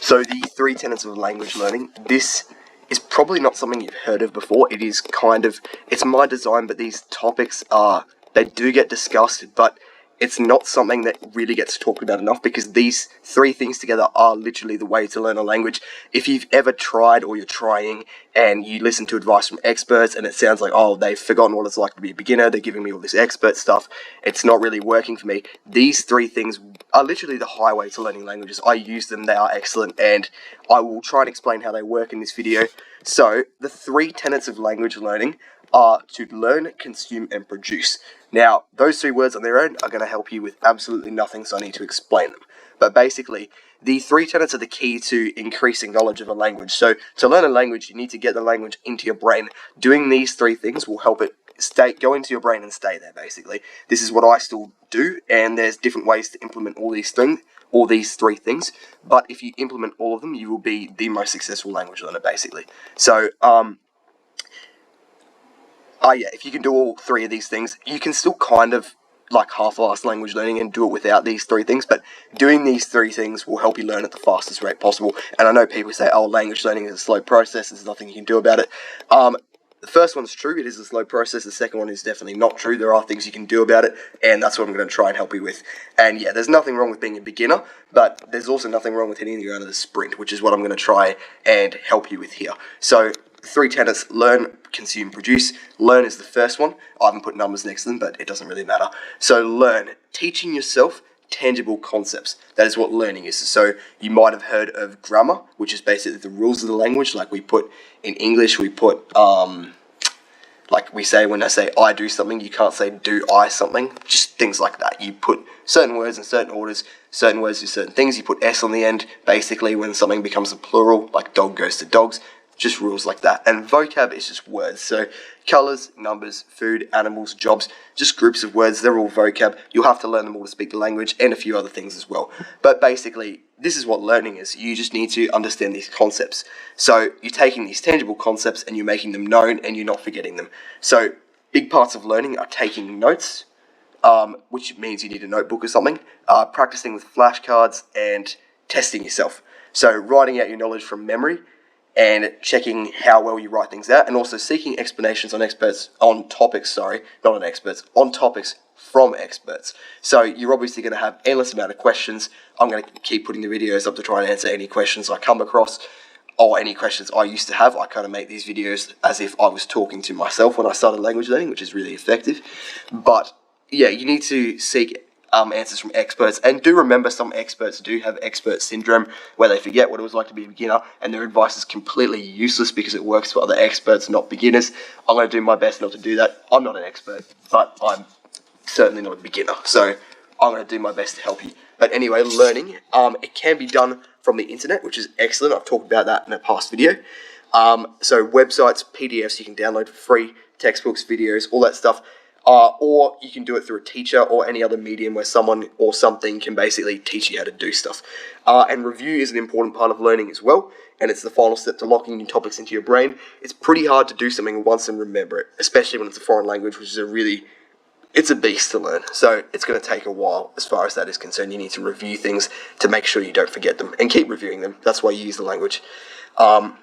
So the three tenets of language learning, this is probably not something you've heard of before. It is it's my design, but these topics they do get discussed, but it's not something that really gets talked about enough, because these three things together are literally the way to learn a language. If you've ever tried, or you're trying, and you listen to advice from experts and it sounds like, oh, they've forgotten what it's like to be a beginner, they're giving me all this expert stuff, it's not really working for me. These three things are literally the highway to learning languages. I use them, they are excellent, and I will try and explain how they work in this video. So, the three tenets of language learning are to learn, consume, and produce. Now, those three words on their own are going to help you with absolutely nothing, so I need to explain them. But basically, the three tenets are the key to increasing knowledge of a language. So, to learn a language, you need to get the language into your brain. Doing these three things will help it go into your brain and stay there, basically. This is what I still do, and there's different ways to implement all these three things. But if you implement all of them, you will be the most successful language learner, basically. So, if you can do all three of these things, you can still kind of like half-ass language learning and do it without these three things, but doing these three things will help you learn at the fastest rate possible. And I know people say, oh, language learning is a slow process, there's nothing you can do about it. The first one's true, it is a slow process. The second one is definitely not true. There are things you can do about it, and that's what I'm going to try and help you with. And yeah, there's nothing wrong with being a beginner, but there's also nothing wrong with hitting the ground at a sprint, which is what I'm going to try and help you with here. So, three tenets: learn, consume, produce. Learn is the first one. I haven't put numbers next to them, but it doesn't really matter. So learn, teaching yourself tangible concepts. That is what learning is. So you might have heard of grammar, which is basically the rules of the language. Like we put in English, we put like we say, when I say I do something, you can't say do I something. Just things like that. You put certain words in certain orders, certain words do certain things. You put S on the end, basically when something becomes a plural, like dog goes to dogs. Just rules like that. And vocab is just words. So colours, numbers, food, animals, jobs, just groups of words. They're all vocab. You'll have to learn them all to speak the language, and a few other things as well. But basically, this is what learning is. You just need to understand these concepts. So you're taking these tangible concepts and you're making them known, and you're not forgetting them. So big parts of learning are taking notes, which means you need a notebook or something, practicing with flashcards, and testing yourself. So writing out your knowledge from memory, and checking how well you write things out, and also seeking explanations on topics from experts. So you're obviously going to have endless amount of questions. I'm going to keep putting the videos up to try and answer any questions I come across, or any questions I used to have. I kind of make these videos as if I was talking to myself when I started language learning, which is really effective. But yeah, you need to seek answers from experts, and do remember, some experts do have expert syndrome, where they forget what it was like to be a beginner, and their advice is completely useless because it works for other experts, not beginners. I'm going to do my best not to do that. I'm not an expert, but I'm certainly not a beginner, so I'm going to do my best to help you. But anyway, learning, it can be done from the internet, which is excellent. I've talked about that in a past video. So websites, PDFs you can download for free, textbooks, videos, all that stuff. Or you can do it through a teacher or any other medium where someone or something can basically teach you how to do stuff. And review is an important part of learning as well, and it's the final step to locking new topics into your brain. It's pretty hard to do something once and remember it, especially when it's a foreign language, which is it's a beast to learn. So it's going to take a while as far as that is concerned. You need to review things to make sure you don't forget them, and keep reviewing them. That's why you use the language. But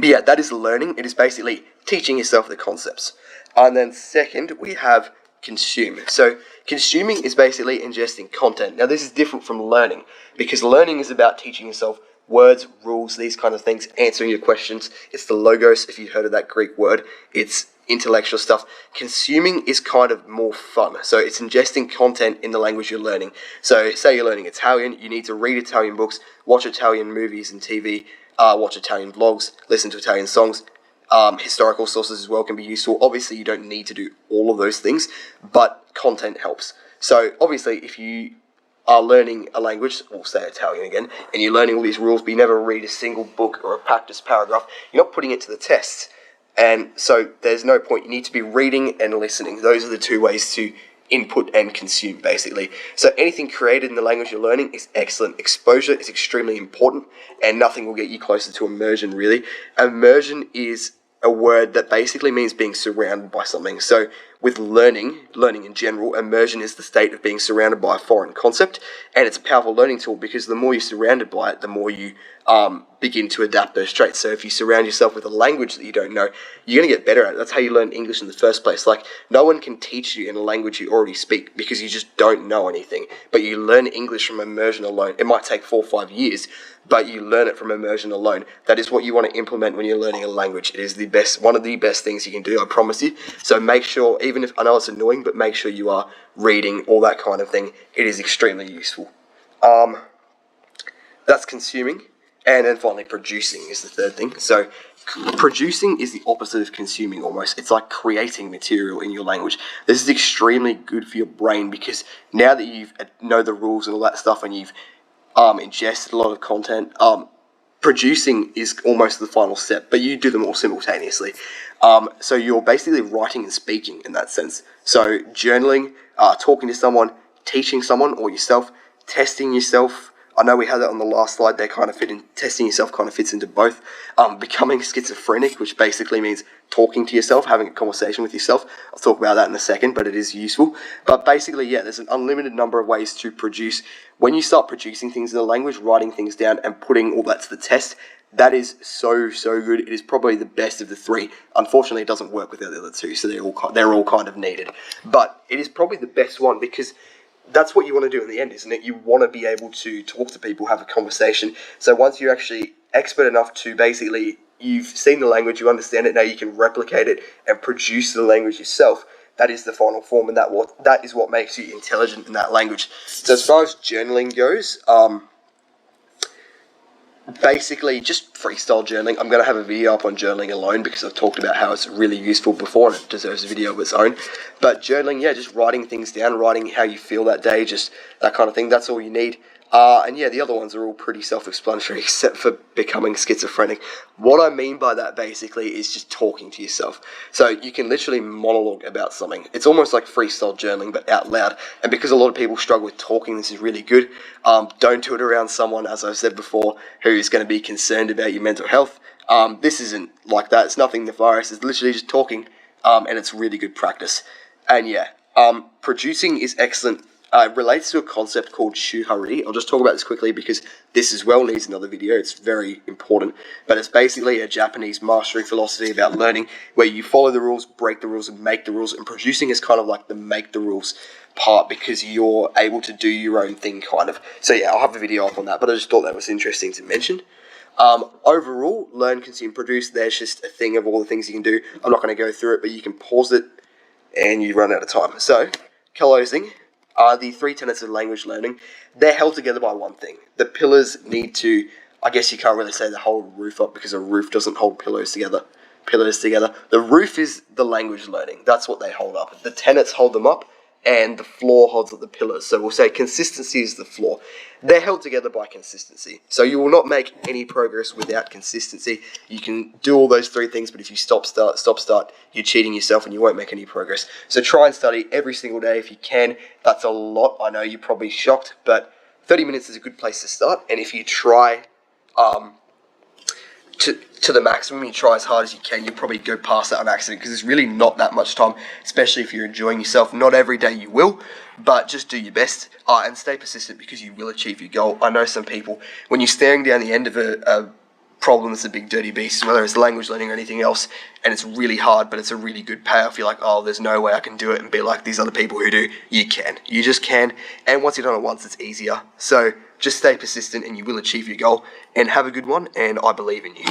yeah, that is learning. It is basically teaching yourself the concepts. And then second, we have consume. So consuming is basically ingesting content. Now this is different from learning, because learning is about teaching yourself words, rules, these kind of things, answering your questions. It's the logos, if you've heard of that Greek word. It's intellectual stuff. Consuming is kind of more fun. So it's ingesting content in the language you're learning. So say you're learning Italian, you need to read Italian books, watch Italian movies and TV, watch Italian vlogs, listen to Italian songs. Historical sources as well can be useful. Obviously, you don't need to do all of those things, but content helps. So, obviously, if you are learning a language, we'll say Italian again, and you're learning all these rules, but you never read a single book or a practice paragraph, you're not putting it to the test. And so, there's no point. You need to be reading and listening. Those are the two ways to input and consume, basically. So anything created in the language you're learning is excellent. Exposure is extremely important, and nothing will get you closer to immersion, really. Immersion is a word that basically means being surrounded by something. So with learning in general, immersion is the state of being surrounded by a foreign concept, and it's a powerful learning tool because the more you're surrounded by it, the more you begin to adapt those traits. So if you surround yourself with a language that you don't know, you're going to get better at it. That's how you learn English in the first place. Like, no one can teach you in a language you already speak because you just don't know anything. But you learn English from immersion alone. It might take 4 or 5 years, but you learn it from immersion alone. That is what you want to implement when you're learning a language. It is the best, one of the best things you can do, I promise you. So make sure, even if I know it's annoying, but make sure you are reading, all that kind of thing. It is extremely useful. That's consuming. And then finally, producing is the third thing. So producing is the opposite of consuming almost. It's like creating material in your language. This is extremely good for your brain because now that you know the rules and all that stuff and you've ingested a lot of content, producing is almost the final step, but you do them all simultaneously. So you're basically writing and speaking in that sense. So journaling, talking to someone, teaching someone or yourself, testing yourself. I know we had that on the last slide. They kind of fit in. Testing yourself kind of fits into both. Becoming schizophrenic, which basically means talking to yourself, having a conversation with yourself. I'll talk about that in a second, but it is useful. But basically, yeah, there's an unlimited number of ways to produce. When you start producing things in a language, writing things down and putting all that to the test, that is so good. It is probably the best of the three. Unfortunately, it doesn't work without the other two, so they're all kind of needed. But it is probably the best one because that's what you want to do in the end, isn't it? You want to be able to talk to people, have a conversation. So once you're actually expert enough to basically, you've seen the language, you understand it, now you can replicate it and produce the language yourself. That is the final form, and that is what makes you intelligent in that language. So as far as journaling goes, basically just freestyle journaling. I'm going to have a video up on journaling alone because I've talked about how it's really useful before and it deserves a video of its own. But journaling, yeah, just writing things down, writing how you feel that day, just that kind of thing. That's all you need. And yeah, the other ones are all pretty self-explanatory except for becoming schizophrenic. What I mean by that basically is just talking to yourself. So you can literally monologue about something. It's almost like freestyle journaling but out loud. And because a lot of people struggle with talking, this is really good. Don't do it around someone, as I've said before, who's going to be concerned about your mental health. This isn't like that. It's nothing nefarious. It's literally just talking, and it's really good practice. And yeah, producing is excellent. It relates to a concept called shuhari. I'll just talk about this quickly because this as well needs another video. It's very important. But it's basically a Japanese mastery philosophy about learning where you follow the rules, break the rules, and make the rules. And producing is kind of like the make the rules part because you're able to do your own thing kind of. So yeah, I'll have a video up on that, but I just thought that was interesting to mention. Overall, learn, consume, produce. There's just a thing of all the things you can do. I'm not going to go through it, but you can pause it and you run out of time. So, closing. The 3 tenets of language learning, they're held together by one thing. The pillars need to, I guess you can't really say the whole roof up because a roof doesn't hold pillars together. The roof is the language learning. That's what they hold up. The tenets hold them up and the floor holds up the pillars. So we'll say consistency is the floor. They're held together by consistency. So you will not make any progress without consistency. You can do all those 3 things, but if you stop, start, you're cheating yourself and you won't make any progress. So try and study every single day if you can. That's a lot. I know you're probably shocked, but 30 minutes is a good place to start. And if you try to the maximum, you try as hard as you can, you'll probably go past that on accident because it's really not that much time, especially if you're enjoying yourself. Not every day you will, but just do your best and stay persistent because you will achieve your goal. I know some people, when you're staring down the end of a problem that's a big dirty beast, whether it's language learning or anything else, and it's really hard, but it's a really good payoff, you're like, oh, there's no way I can do it and be like these other people who do. You can. You just can. And once you've done it once, it's easier. So just stay persistent and you will achieve your goal. And have a good one, and I believe in you.